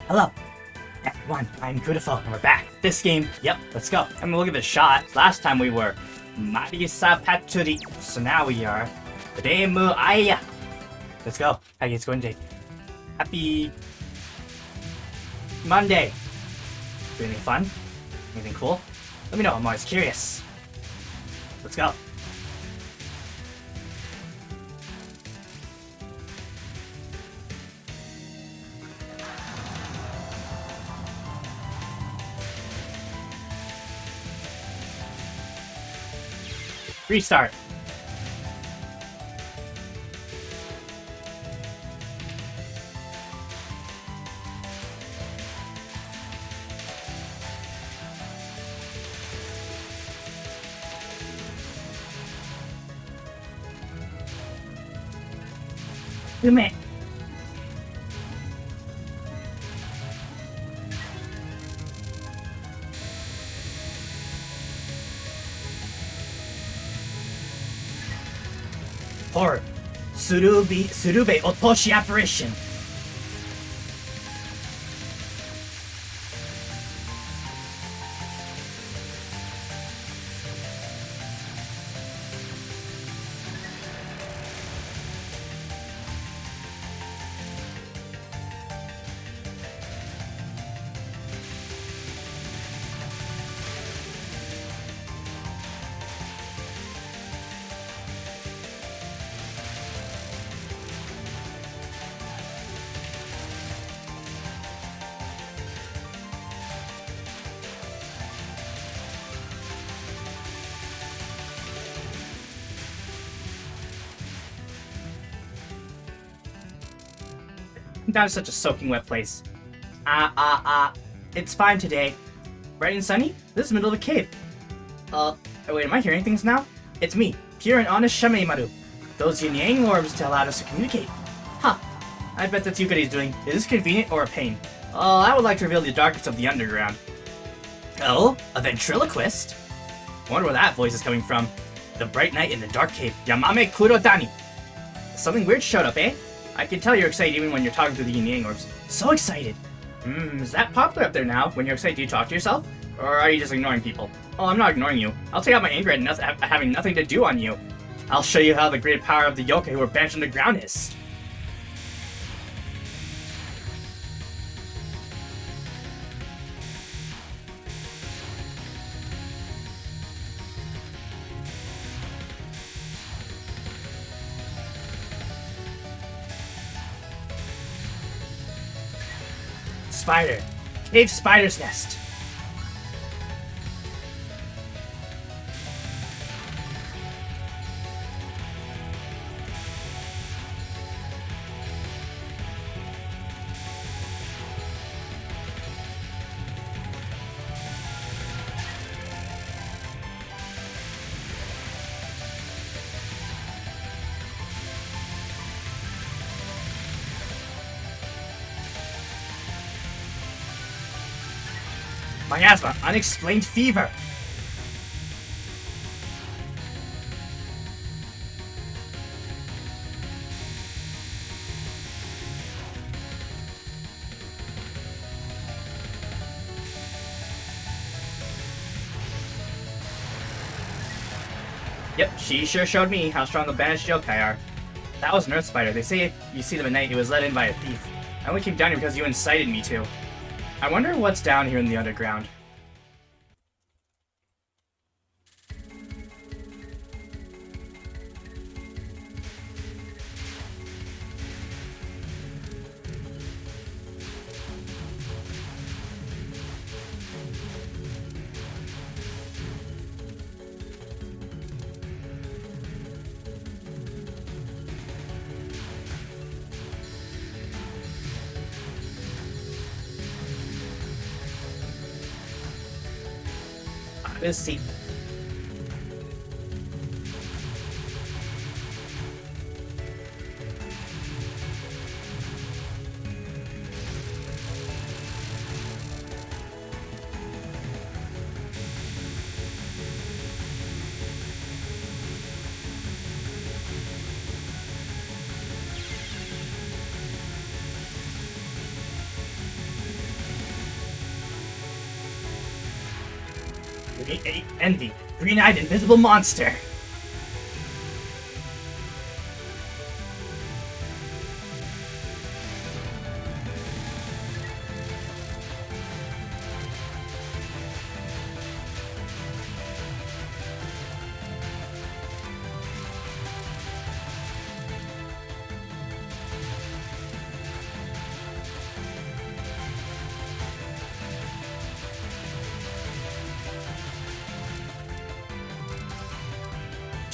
Hello, everyone. I'm KuuDefoe, and we're back. This game, yep, let's go. I mean, look at the shot. Last time we were Marisa Paturi, so now we are Reimu Aya. Let's go. How you guys going today? Happy Monday. Do anything fun? Anything cool? Let me know. I'm always curious. Let's go. Restart. Yume. Horror. Surube Otoshi apparition. That is such a soaking wet place. It's fine today. Bright and sunny? This is the middle of a cave. Wait, am I hearing things now? It's me, pure and honest Shameimaru. Those yin-yang orbs allowed us to communicate. Huh. I bet that's Yukare's doing. Is this convenient or a pain? I would like to reveal the darkness of the underground. Oh? A ventriloquist? I wonder where that voice is coming from. The bright night in the dark cave. Yamame Kurodani. Something weird showed up, eh? I can tell you're excited even when you're talking to the yin-yang orbs. So excited! Is that popular up there now? When you're excited, do you talk to yourself? Or are you just ignoring people? Oh, I'm not ignoring you. I'll take out my anger at having nothing to do on you. I'll show you how the great power of the yokai who are banished underground is. Spider. Cave spider's nest. Miasma, unexplained fever. Yep, she sure showed me how strong the banished yokai are. That was an earth spider. They say if you see them at night, it was let in by a thief. I only came down here because you incited me to. I wonder what's down here in the underground. Let's see. Envy. Green-eyed invisible monster.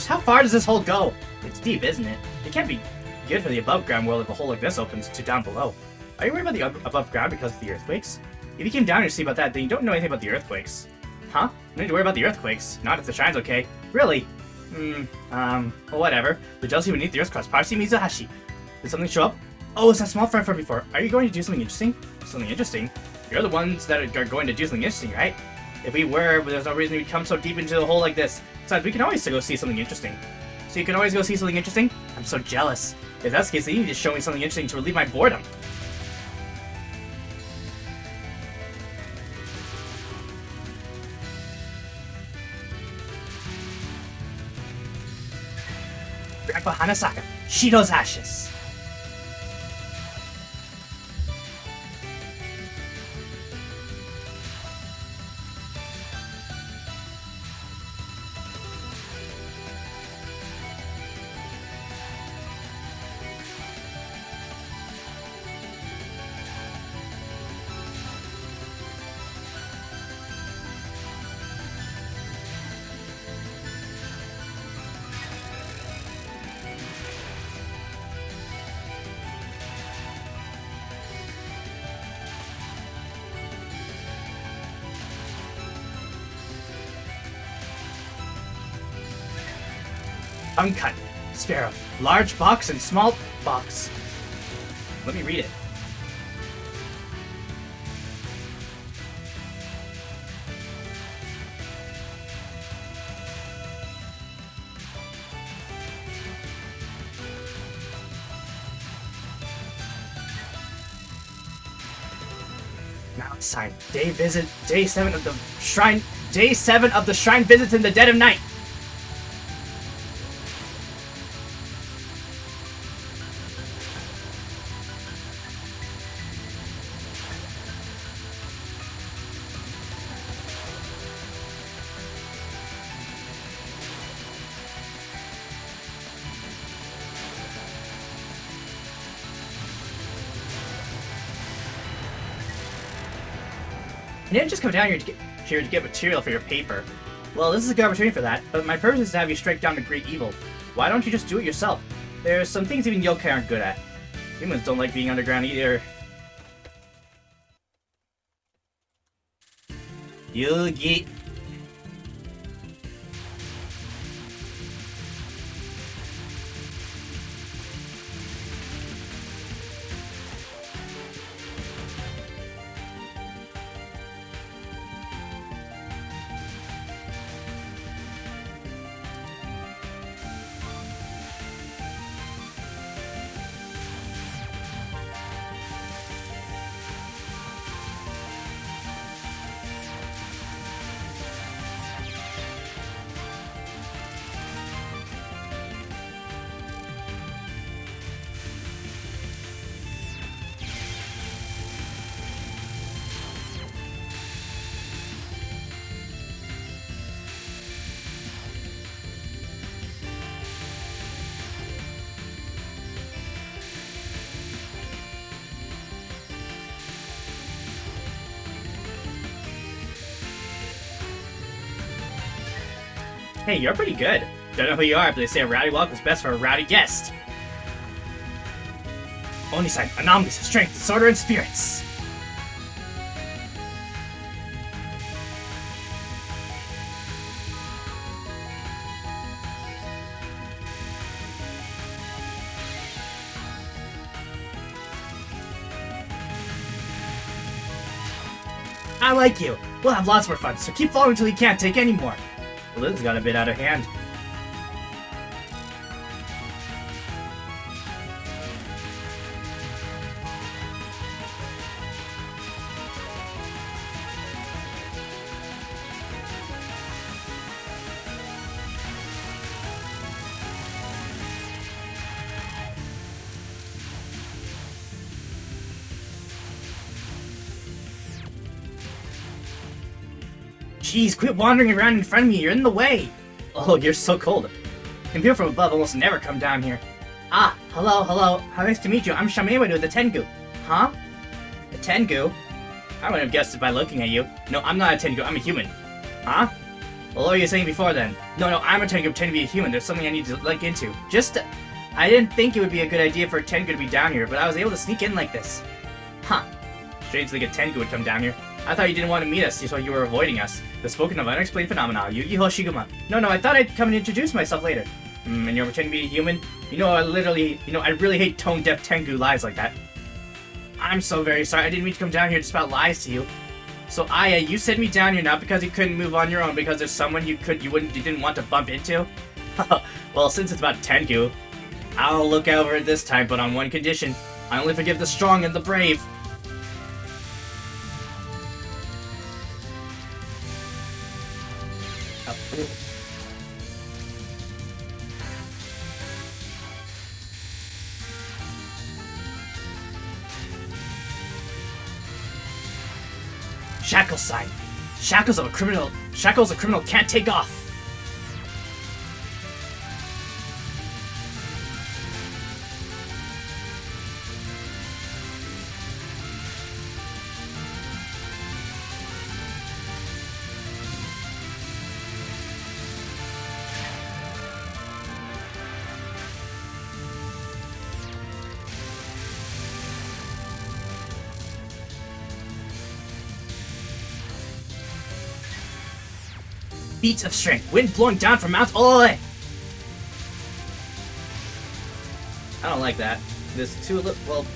How far does this hole go? It's deep, isn't it? It can't be good for the above ground world if a hole like this opens to down below. Are you worried about the above ground because of the earthquakes? If you came down here to see about that, then you don't know anything about the earthquakes. Huh? No need to worry about the earthquakes. Not if the shrine's okay. Really? Well, whatever. The jealousy beneath the earth's crust. Parsi Mizuhashi. Did something show up? Oh, it's that small friend from before. Are you going to do something interesting? Something interesting? You're the ones that are going to do something interesting, right? If we were, but there's no reason we'd come so deep into the hole like this. Besides, we can always go see something interesting. So you can always go see something interesting? I'm so jealous. If that's the case, then you need to show me something interesting to relieve my boredom. Grandpa Hanasaka, Shido's ashes. Uncut. Sparrow. Large box and small box. Let me read it. Now it's time. Day 7 of the shrine. Day 7 of the shrine visits in the dead of night. You didn't just come down here to get material for your paper. Well, this is a good opportunity for that, but my purpose is to have you strike down the great evil. Why don't you just do it yourself? There's some things even yokai aren't good at. Humans don't like being underground either. Yugi. Hey, you're pretty good. Don't know who you are, but they say a rowdy walk is best for a rowdy guest. Oni-san, anomalies, strength, disorder, and spirits. I like you. We'll have lots more fun, so keep following until you can't take any more. Well, this got a bit out of hand. Jeez, quit wandering around in front of me, you're in the way! Oh, you're so cold. And people from above almost never come down here. Ah, hello. How nice to meet you. I'm Shameimaru, the Tengu. Huh? A Tengu? I wouldn't have guessed it by looking at you. No, I'm not a Tengu, I'm a human. Huh? Well, what were you saying before then? No, I'm a Tengu pretending to be a human. There's something I need to look into. I didn't think it would be a good idea for a Tengu to be down here, but I was able to sneak in like this. Huh. Strange to think a Tengu would come down here. I thought you didn't want to meet us, so you were avoiding us. The spoken of unexplained phenomena, Yu-Gi-Oh! Shiguma. No, I thought I'd come and introduce myself later. And you're pretending to be a human? I really hate tone-deaf Tengu lies like that. I'm so very sorry. I didn't mean to come down here to spout lies to you. So Aya, you sent me down here not because you couldn't move on your own, because there's someone you didn't want to bump into? Well, since it's about Tengu, I'll look over it this time, but on one condition. I only forgive the strong and the brave. Shackle sign. Shackles a criminal can't take off. Feats of strength. Wind blowing down from Mount Oloe. I don't like that. This too well,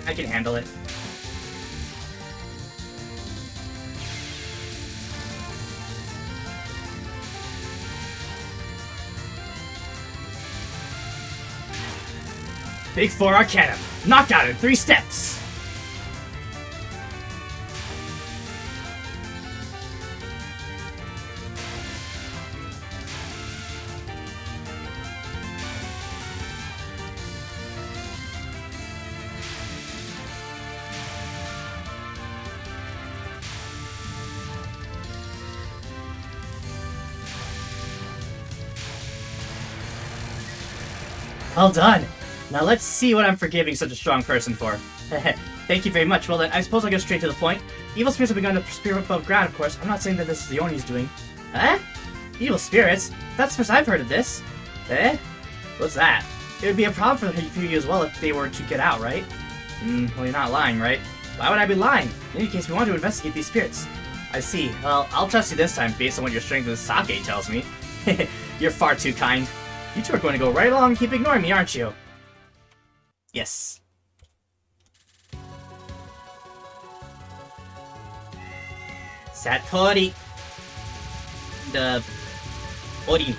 I can handle it. Big 4 Arcana. Knockout in 3 steps. Well done. Now let's see what I'm forgiving such a strong person for. Thank you very much. Well then, I suppose I'll go straight to the point. Evil spirits have begun to spear above ground, of course. I'm not saying that this is the Oni's doing. Eh? Evil spirits? That's the first I've heard of this. Eh? What's that? It would be a problem for you as well if they were to get out, right? Well, you're not lying, right? Why would I be lying? In any case, we want to investigate these spirits. I see. Well, I'll trust you this time based on what your strength of sake tells me. You're far too kind. You two are going to go right along and keep ignoring me, aren't you? Yes. Satori. The Ori.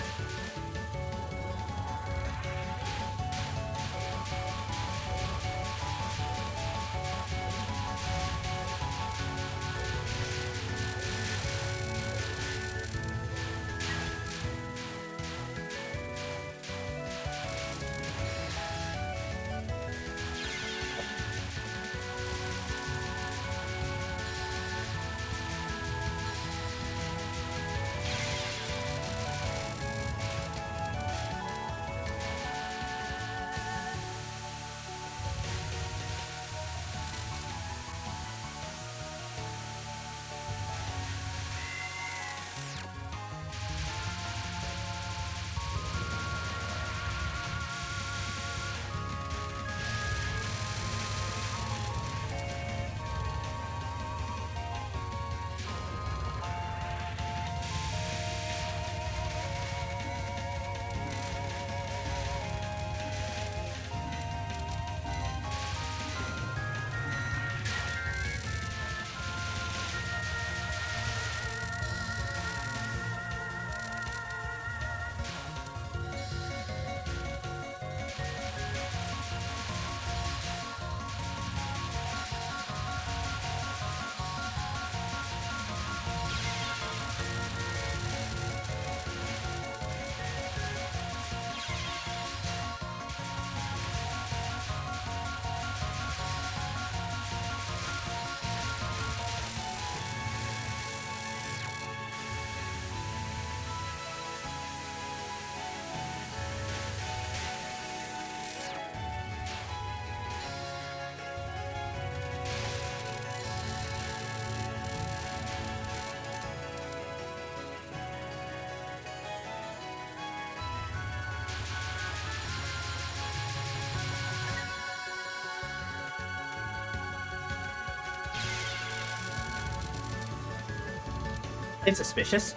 It's suspicious.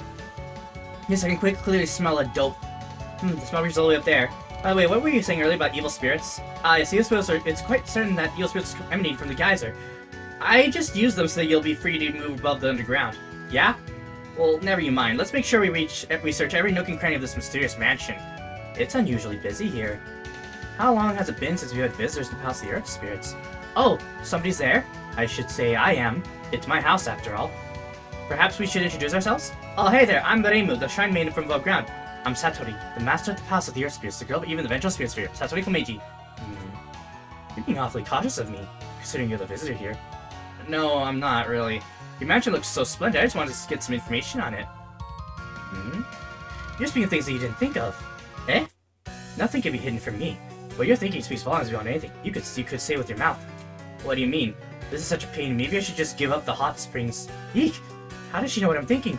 Yes, I can quite clearly smell a dope. The smell reaches all the way up there. By the way, what were you saying earlier about evil spirits? Yes, evil spirits are... It's quite certain that evil spirits emanate from the geyser. I just used them so that you'll be free to move above the underground. Yeah? Well, never you mind. Let's make sure we research every nook and cranny of this mysterious mansion. It's unusually busy here. How long has it been since we had visitors to the House of the Earth Spirits? Oh, somebody's there? I should say I am. It's my house, after all. Perhaps we should introduce ourselves? Oh, hey there, I'm Reimu, the Shrine Maiden from above ground. I'm Satori, the Master of the House of the Earth Spirits, the girl of even the Vengeful Spirit Sphere, Satori Komeiji. You're being awfully cautious of me, considering you're the visitor here. No, I'm not, really. Your mansion looks so splendid, I just wanted to get some information on it. You're speaking of things that you didn't think of. Eh? Nothing can be hidden from me. What you're thinking speaks volumes beyond anything. You could say with your mouth. What do you mean? This is such a pain, maybe I should just give up the hot springs. Eek! How does she know what I'm thinking?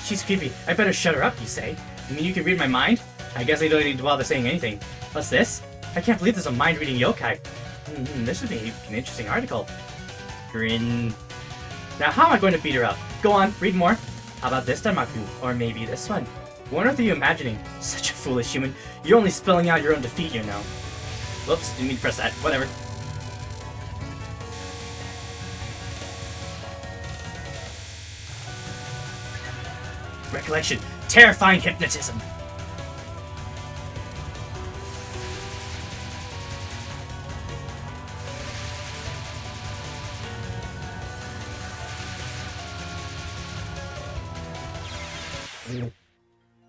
She's creepy. I better shut her up, you say? You mean you can read my mind? I guess I don't need to bother saying anything. What's this? I can't believe there's a mind-reading yokai. This would be an interesting article. Grin. Now how am I going to beat her up? Go on, read more. How about this Daimaku? Or maybe this one? What on earth are you imagining? Such a foolish human. You're only spelling out your own defeat, you know. Whoops, didn't mean to press that. Whatever. Recollection. Terrifying hypnotism.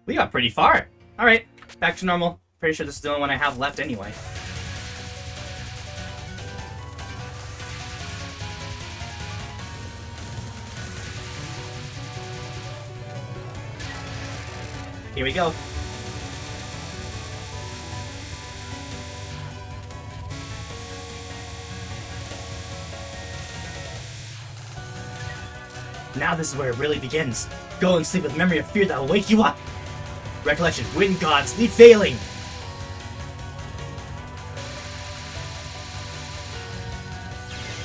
We got pretty far. Alright, back to normal. Pretty sure this is the only one I have left anyway. Here we go. Now this is where it really begins. Go and sleep with memory of fear that will wake you up. Recollection, wind gods, leave failing.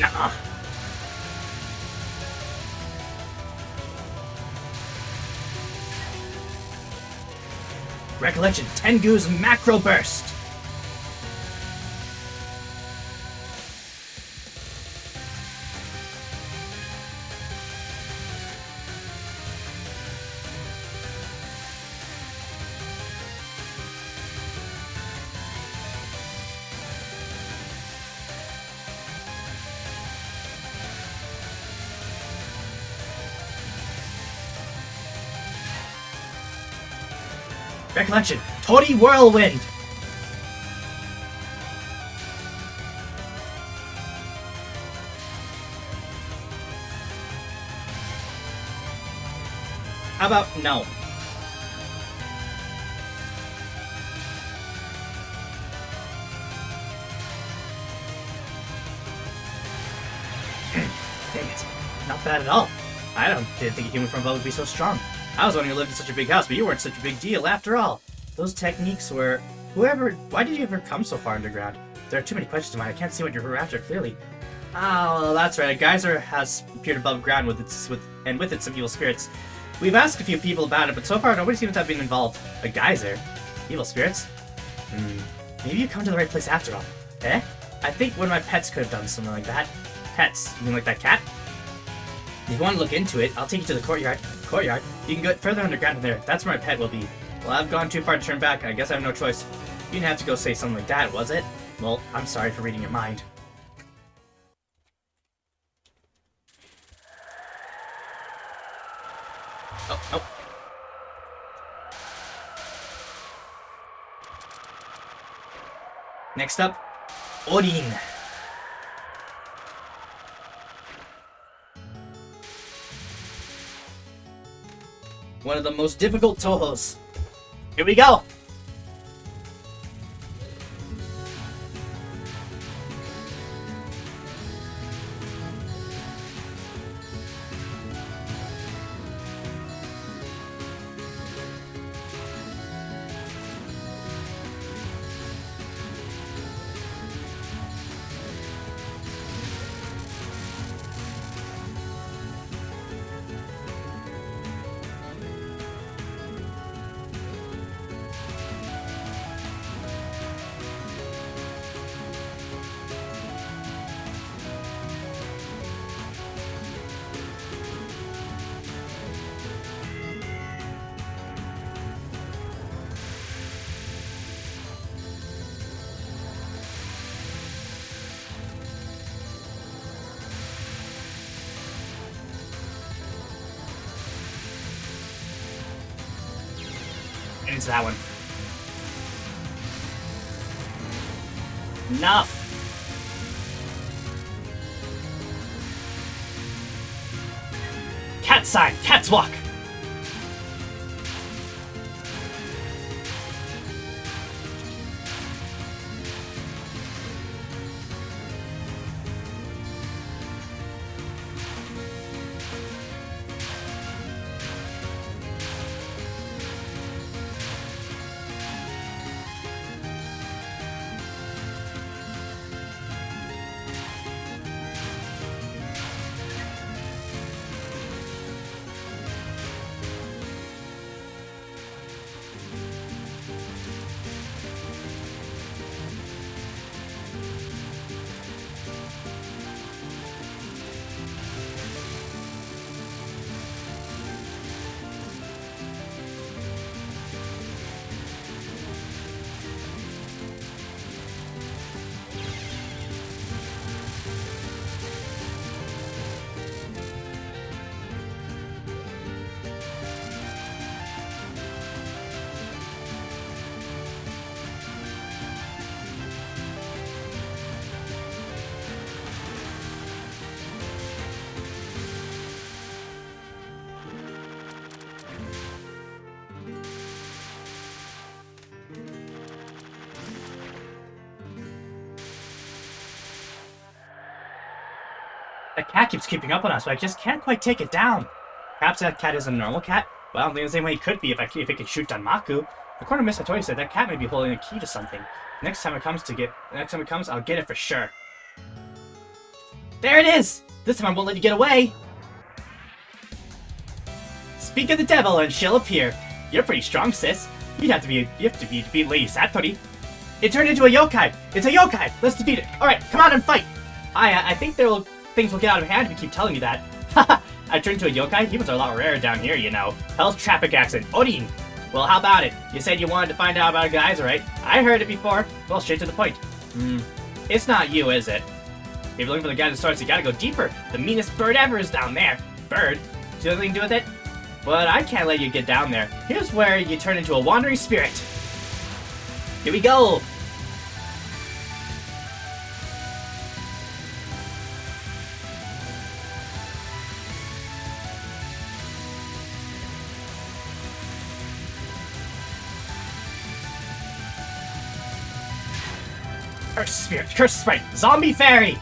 Nuh-uh. Recollection, Tengu's macro burst. Recollection, Tori Whirlwind! How about no? Dang it. Not bad at all. Didn't think a human from above would be so strong. I was wondering you lived in such a big house, but you weren't such a big deal after all. Those techniques were... Why did you ever come so far underground? There are too many questions of mine. I can't see what you're after clearly. Oh, that's right. A geyser has appeared above ground with it some evil spirits. We've asked a few people about it, but so far nobody seems to have been involved. A geyser? Evil spirits? Maybe you come to the right place after all. Eh? I think one of my pets could have done something like that. Pets? You mean like that cat? If you want to look into it, I'll take you to the courtyard. Courtyard? You can go further underground from there. That's where my pet will be. Well, I've gone too far to turn back. I guess I have no choice. You didn't have to go say something like that, was it? Well, I'm sorry for reading your mind. Oh. Next up, Odin. One of the most difficult Touhous. Here we go! And into that one. Enough! Cat sign! Cat's walk! That cat keeps keeping up on us, but I just can't quite take it down. Perhaps that cat is a normal cat? Well, I don't think the same way it could be if it could shoot Danmaku. According to Miss Hattori said that cat may be holding a key to something. Next time it comes, I'll get it for sure. There it is! This time I won't let you get away! Speak of the devil and she'll appear. You're pretty strong, sis. You have to beat Lady Satori. It turned into a yokai! It's a yokai! Let's defeat it! Alright, come on and fight! I think things will get out of hand if you keep telling me that. Haha! I turned into a yokai? Humans are a lot rarer down here, you know. Hell's traffic accident. Orin! Well, how about it? You said you wanted to find out about a guys, right? I heard it before. Well, straight to the point. It's not you, is it? If you're looking for the guy that starts, you gotta go deeper. The meanest bird ever is down there. Bird? Do you have anything to do with it? But I can't let you get down there. Here's where you turn into a wandering spirit. Here we go! Curse spirit, curse sprite, zombie fairy!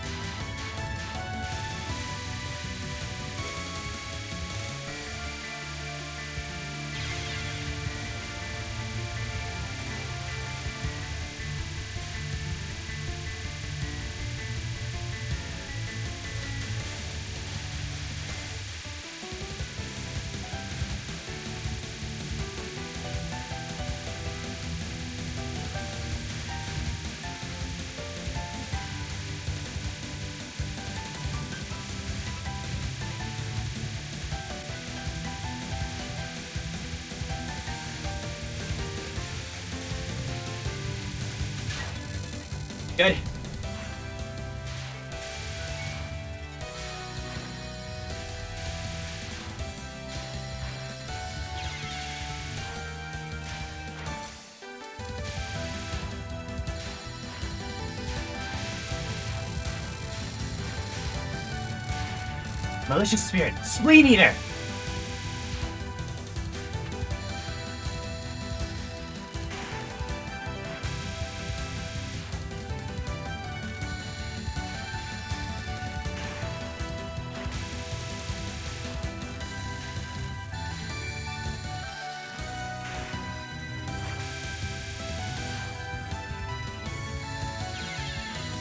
Good. Malicious spirit, spleen eater.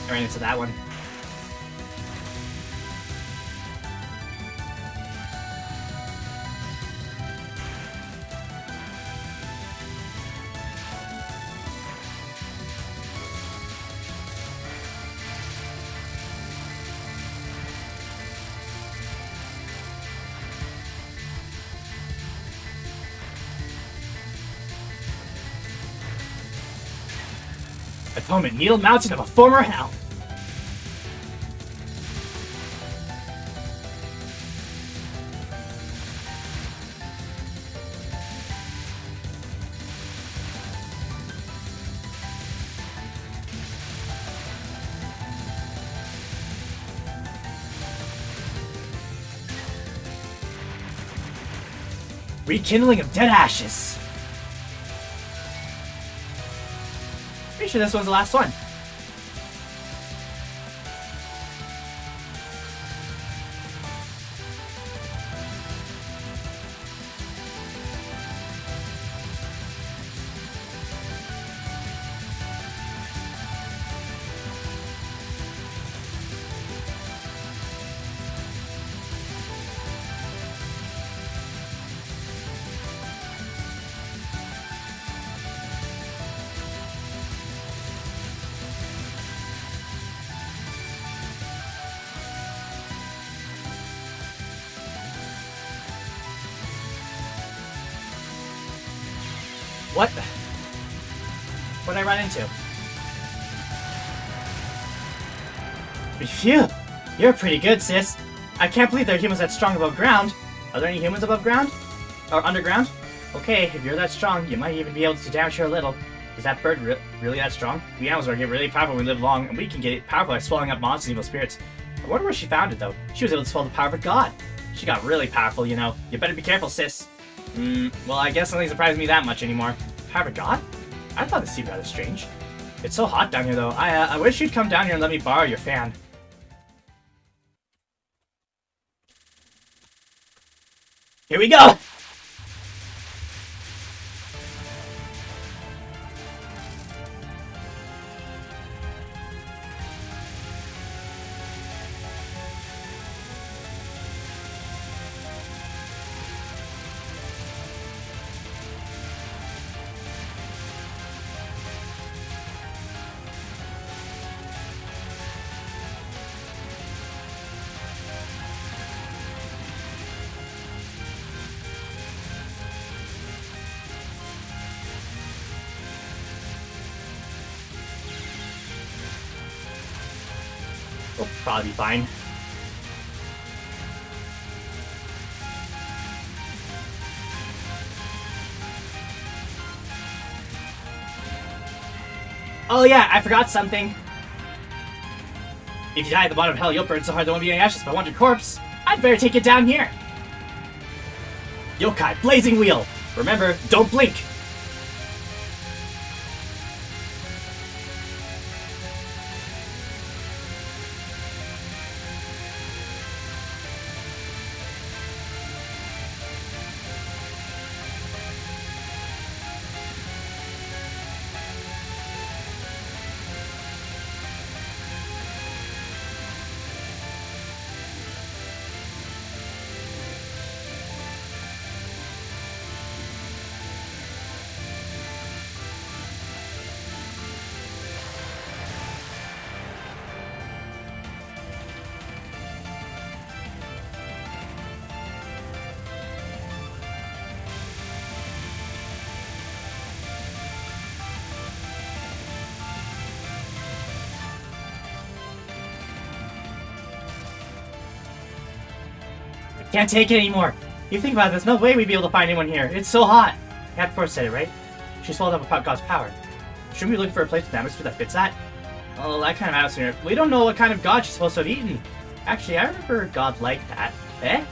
I ran into that one. Atonement, Needle Mountain of a former hell. Rekindling of dead ashes. Pretty sure this one's the last one. What? What'd I run into? Phew! You're pretty good, sis. I can't believe there are humans that strong above ground. Are there any humans above ground? Or underground? Okay, if you're that strong, you might even be able to damage her a little. Is that bird really that strong? We animals are get really powerful when we live long, and we can get powerful by swallowing up monsters and evil spirits. I wonder where she found it, though. She was able to swallow the power of a god. She got really powerful, you know. You better be careful, sis. Well, I guess nothing surprises me that much anymore. Power of a god? I thought this seemed rather strange. It's so hot down here, though. I wish you'd come down here and let me borrow your fan. Here we go! We'll probably be fine. Oh yeah, I forgot something. If you die at the bottom of hell, you'll burn so hard there won't be any ashes. If I want your corpse, I'd better take it down here. Yokai, blazing wheel. Remember, don't blink. Can't take it anymore. You think about it, there's no way we'd be able to find anyone here. It's so hot. Cat Force said it, right? She swallowed up a god's power. Shouldn't we look for a place with atmosphere that fits that? Oh, that kind of atmosphere. We don't know what kind of god she's supposed to have eaten. Actually, I remember a god like that. Eh?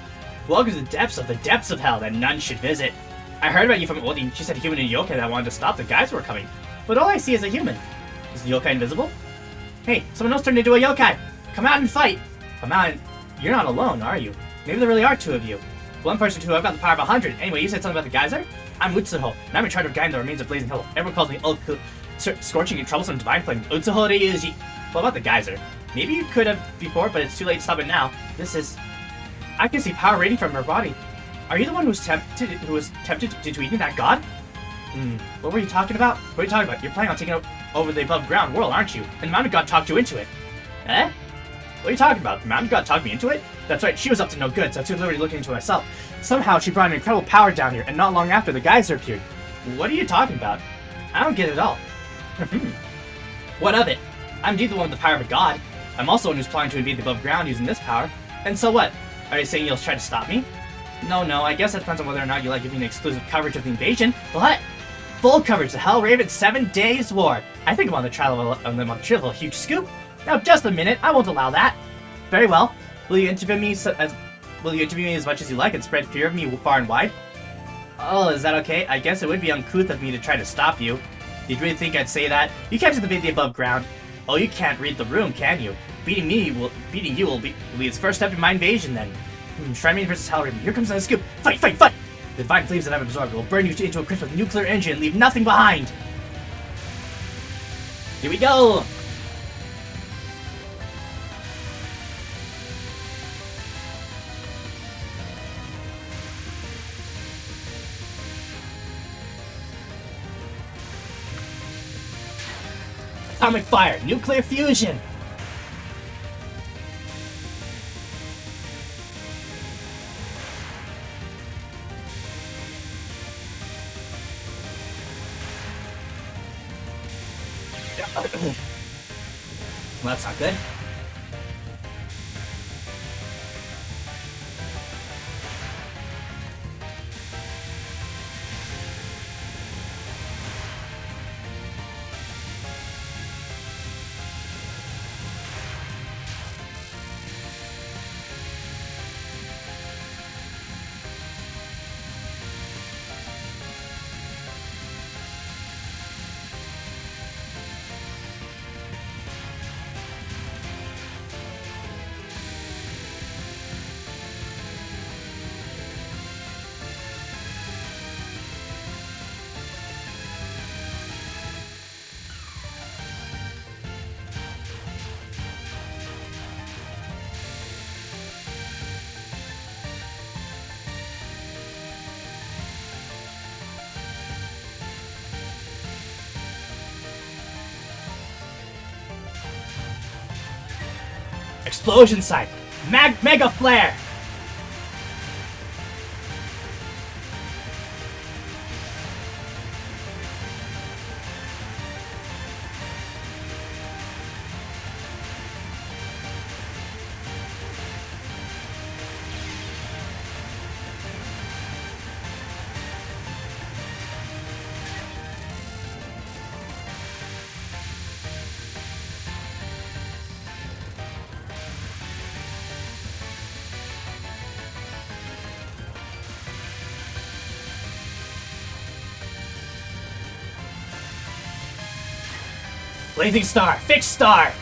Welcome to the depths of hell that none should visit. I heard about you from Odin. She said a human and yokai that wanted to stop the guys who were coming. But all I see is a human. Is the yokai invisible? Hey, someone else turned into a yokai. Come out and fight. Come out and... You're not alone, are you? Maybe there really are two of you. One person, two, I've got the power of 100. Anyway, you said something about the geyser? I'm Utsuho, and I'm in charge of guiding the remains of Blazing Hill. Everyone calls me Scorching and Troublesome Divine Flame. Utsuho Ryuji. What about the geyser? Maybe you could have before, but it's too late to stop it now. This is... I can see power radiating from her body. Are you the one who was tempted into eating that god? What were you talking about? What are you talking about? You're planning on taking over the above ground world, aren't you? And the mountain god talked you into it. Eh? What are you talking about? The mountain god talked me into it? That's right, she was up to no good, so I took liberty looking into myself. Somehow she brought an incredible power down here, and not long after, the geyser appeared. What are you talking about? I don't get it at all. What of it? I'm indeed the one with the power of a god. I'm also one who's planning to invade the above ground using this power. And so what? Are you saying you'll try to stop me? No, I guess that depends on whether or not you like giving me exclusive coverage of the invasion. What? Full coverage, the Hell Raven 7 Days War. I think I'm on the trail of a huge scoop. Now, just a minute, I won't allow that. Very well. Will you interview me as much as you like and spread fear of me far and wide? Oh, is that okay? I guess it would be uncouth of me to try to stop you. Did you really think I'd say that? You can't just debate the above ground. Oh, you can't read the room, can you? Beating you will be its first step in my invasion, then. Chireiden versus Reimu. Here comes the scoop. Fight, fight, fight! The divine flames that I've absorbed will burn you into a crisp with a nuclear engine and leave nothing behind. Here we go! Atomic fire, nuclear fusion. Well, that's not good. Explosion site! Mega flare! Blazing star! Fixed star!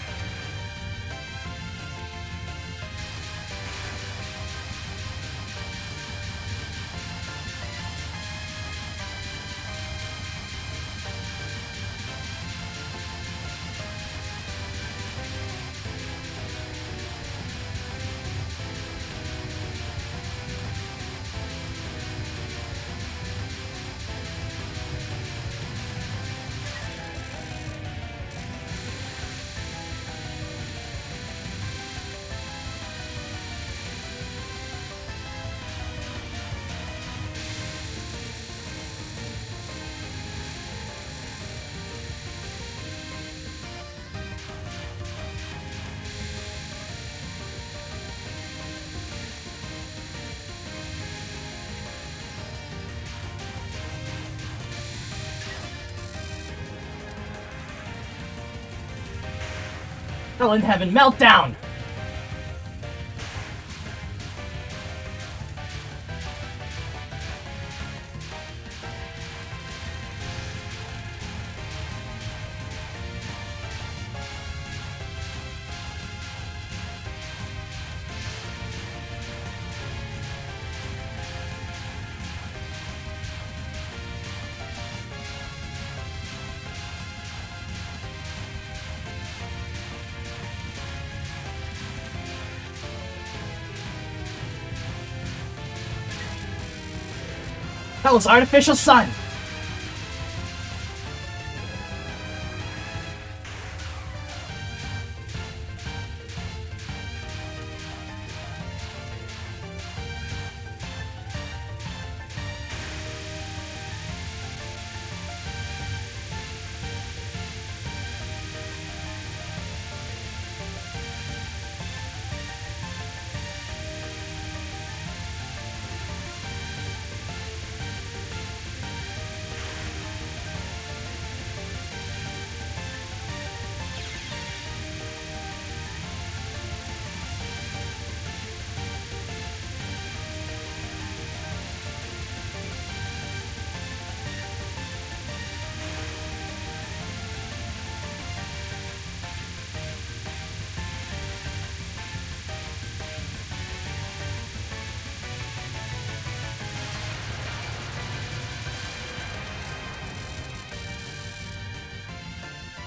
Hell in heaven, meltdown! That was artificial sun!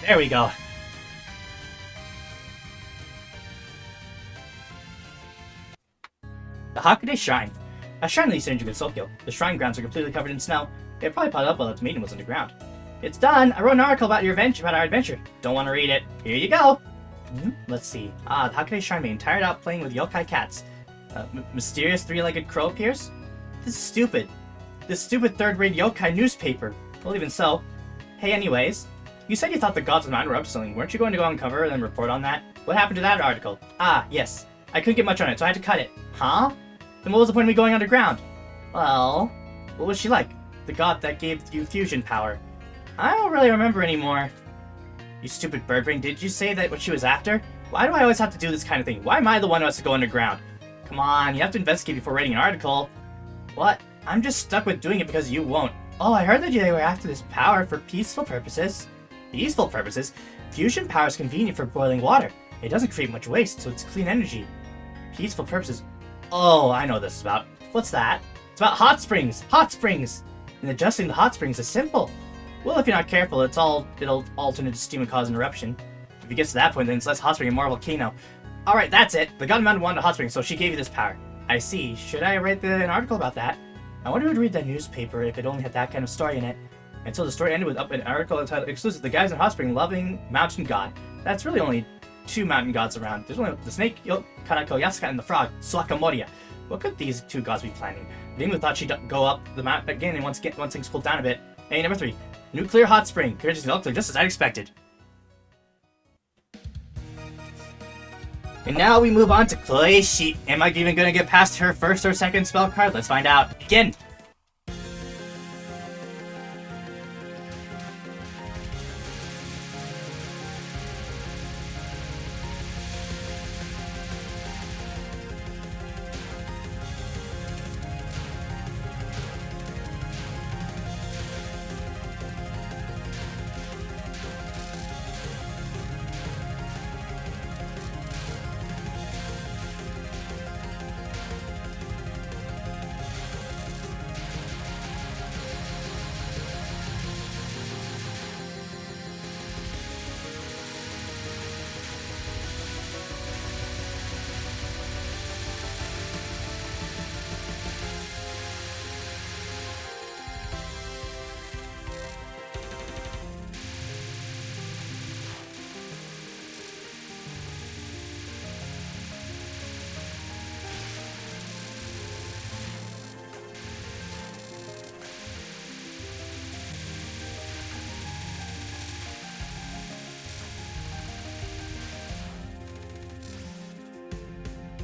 There we go. The Hakude Shrine. A shrine leads to Sokyo. The shrine grounds are completely covered in snow. It probably piled up while its meeting was underground. It's done! I wrote an article about our adventure. Don't want to read it. Here you go! Let's see. The Hakude Shrine being tired out playing with yokai cats. Mysterious three-legged crow appears? This is stupid. This stupid third-rate yokai newspaper. Well, even so. Hey, anyways. You said you thought the gods of the mine were up to something. Weren't you going to go uncover and then report on that? What happened to that article? Yes. I couldn't get much on it, so I had to cut it. Huh? Then what was the point of me going underground? Well, what was she like? The god that gave you fusion power. I don't really remember anymore. You stupid bird brain, did you say that what she was after? Why do I always have to do this kind of thing? Why am I the one who has to go underground? Come on, you have to investigate before writing an article. What? I'm just stuck with doing it because you won't. Oh, I heard that they were after this power for peaceful purposes. Peaceful purposes? Fusion power is convenient for boiling water. It doesn't create much waste, so it's clean energy. Peaceful purposes. Oh, I know what this is about. What's that? It's about hot springs! Hot springs! And adjusting the hot springs is simple. Well, if you're not careful, it'll alternate to steam and cause an eruption. If it gets to that point, then it's less hot spring and more volcano. Alright, that's it. The god mountain wanted a hot spring, so she gave you this power. I see. Should I write an article about that? I wonder who'd read that newspaper if it only had that kind of story in it. And so the story ended with an article entitled Exclusive, the guys in hot spring loving mountain god. That's really only 2 mountain gods around. There's only the snake, Kanako Yasuka, and the frog, Suakamoria. What could these 2 gods be planning? Reimu thought she'd go up the mountain again and once things cooled down a bit. Hey, number 3. Nuclear hot spring. Courageous and just as I expected. And now we move on to Koishi. Am I even gonna get past her first or second spell card? Let's find out. Begin!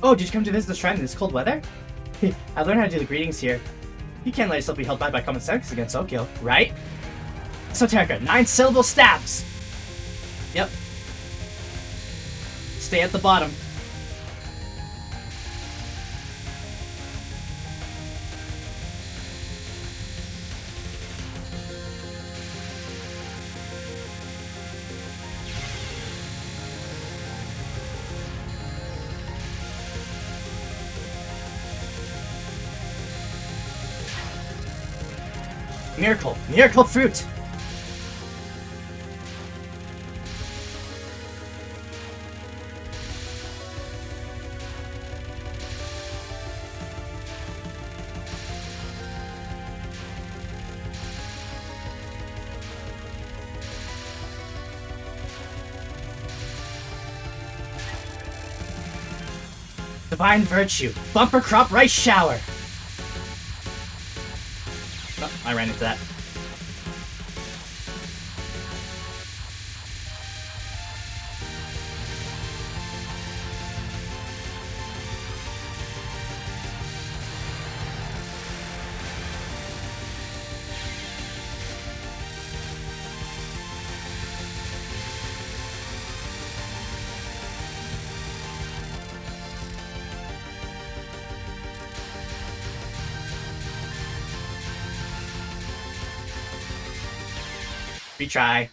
Oh, did you come to visit the shrine in this cold weather? I learned how to do the greetings here. You can't let yourself be held back by common sense against Tokyo, right? Esoterica, 9-syllable stabs! Yep. Stay at the bottom. Miracle! Miracle fruit! Divine virtue! Bumper crop rice shower! Oh, I ran into that. Retry.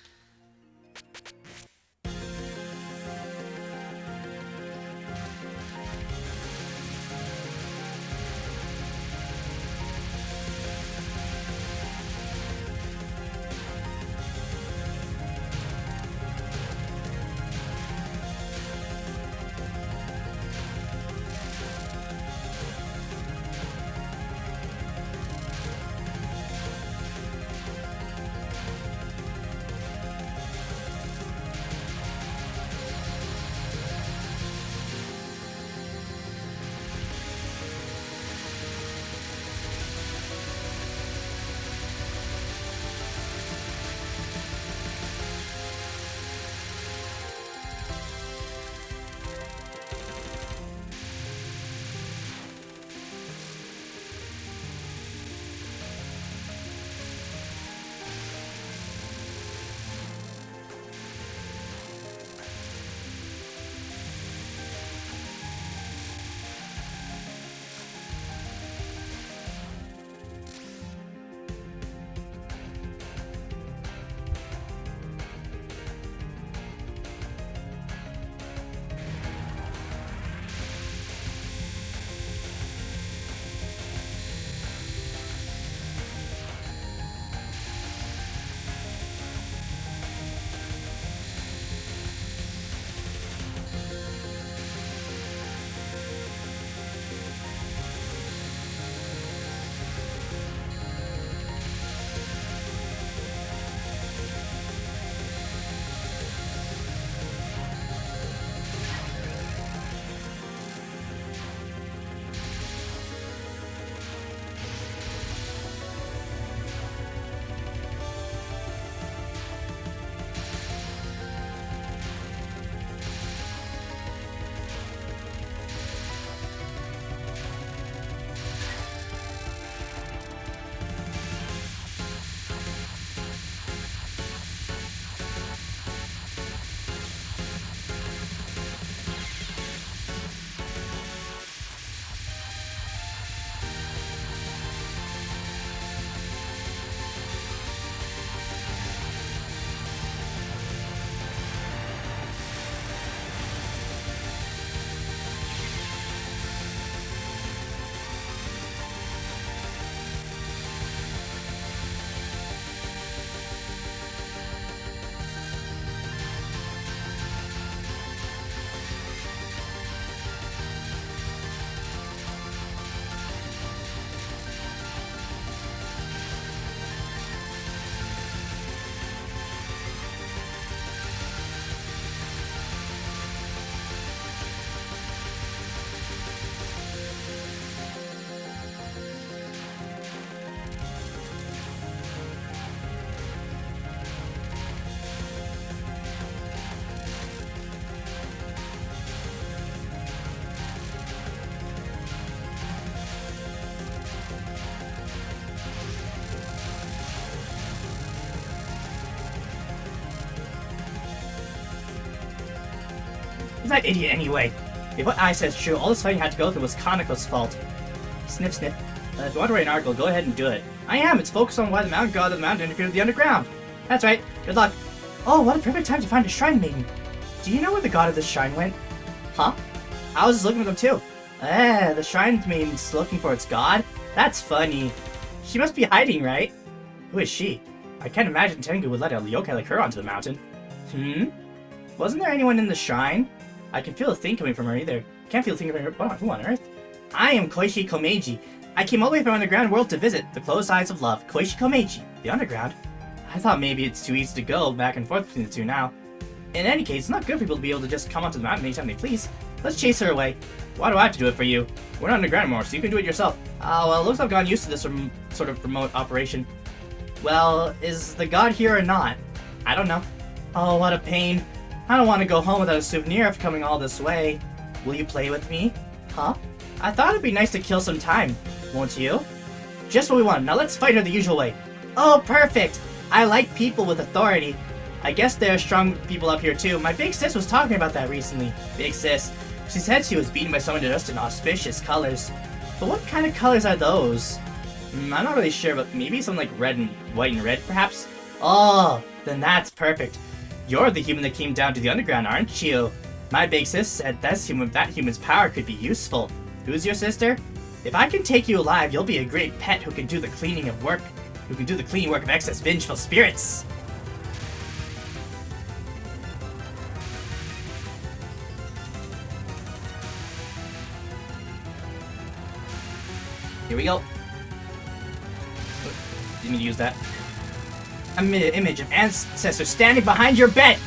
Who's that idiot anyway? If what I said is true, all this fighting had to go through was Kaneko's fault. Sniff, sniff. If you want to write an article, go ahead and do it. I am. It's focused on why the mountain god of the mountain interfered with the underground. That's right. Good luck. Oh, what a perfect time to find a shrine maiden. Do you know where the god of this shrine went? Huh? I was just looking for them too. The shrine maiden's looking for its god? That's funny. She must be hiding, right? Who is she? I can't imagine Tengu would let a yokai like her onto the mountain. Wasn't there anyone in the shrine? I can feel a thing coming from her either. Can't feel a thing from her. Who on earth? I am Koichi Komeiji. I came all the way from the underground world to visit the closed eyes of love. Koichi Komeiji. The underground? I thought maybe it's too easy to go back and forth between the two now. In any case, it's not good for people to be able to just come onto the mountain anytime they please. Let's chase her away. Why do I have to do it for you? We're not underground anymore, so you can do it yourself. Well, it looks like I've gotten used to this sort of remote operation. Well, is the god here or not? I don't know. Oh, what a pain. I don't want to go home without a souvenir after coming all this way. Will you play with me? Huh? I thought it'd be nice to kill some time. Won't you? Just what we want. Now let's fight her the usual way. Oh, perfect! I like people with authority. I guess there are strong people up here too. My big sis was talking about that recently. Big sis. She said she was beaten by someone dressed in auspicious colors. But what kind of colors are those? I'm not really sure, but maybe something like red and white and red, perhaps? Oh, then that's perfect. You're the human that came down to the underground, aren't you? My big sis said that human's power could be useful. Who's your sister? If I can take you alive, you'll be a great pet who can do the cleaning work of excess vengeful spirits. Here we go. Didn't mean to use that. I made an image of ancestor standing behind your bed.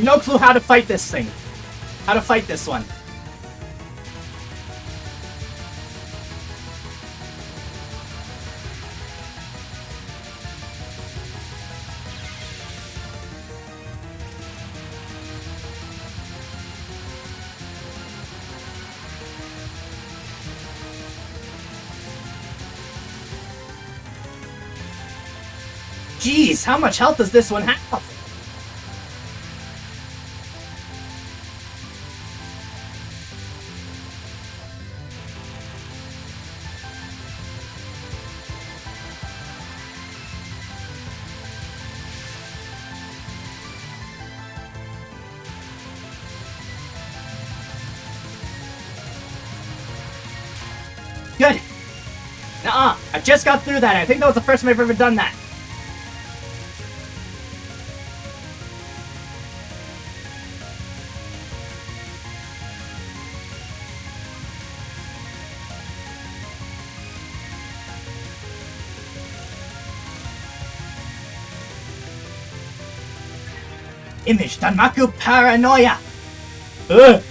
No clue how to fight this thing. How to fight this one. Jeez, how much health does this one have? Good! Nuh-uh! I just got through that. I think that was the first time I've ever done that. Image Danmaku Paranoia! Ugh!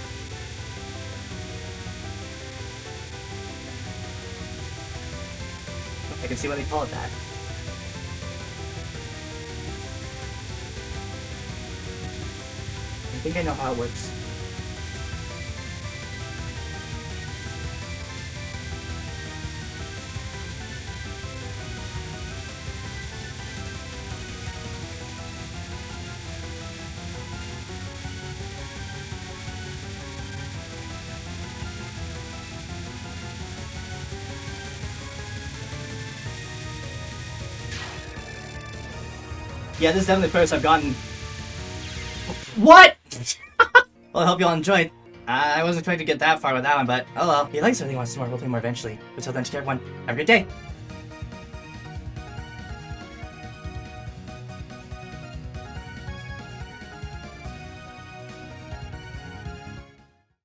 I can see why they call it that. I think I know how it works. Yeah, this is definitely the first I've gotten. What? Well, I hope you all enjoyed. I wasn't expecting to get that far with that one, but oh well. If you like something, want to see more, we'll play more eventually. Until then, take care, everyone. Have a good day.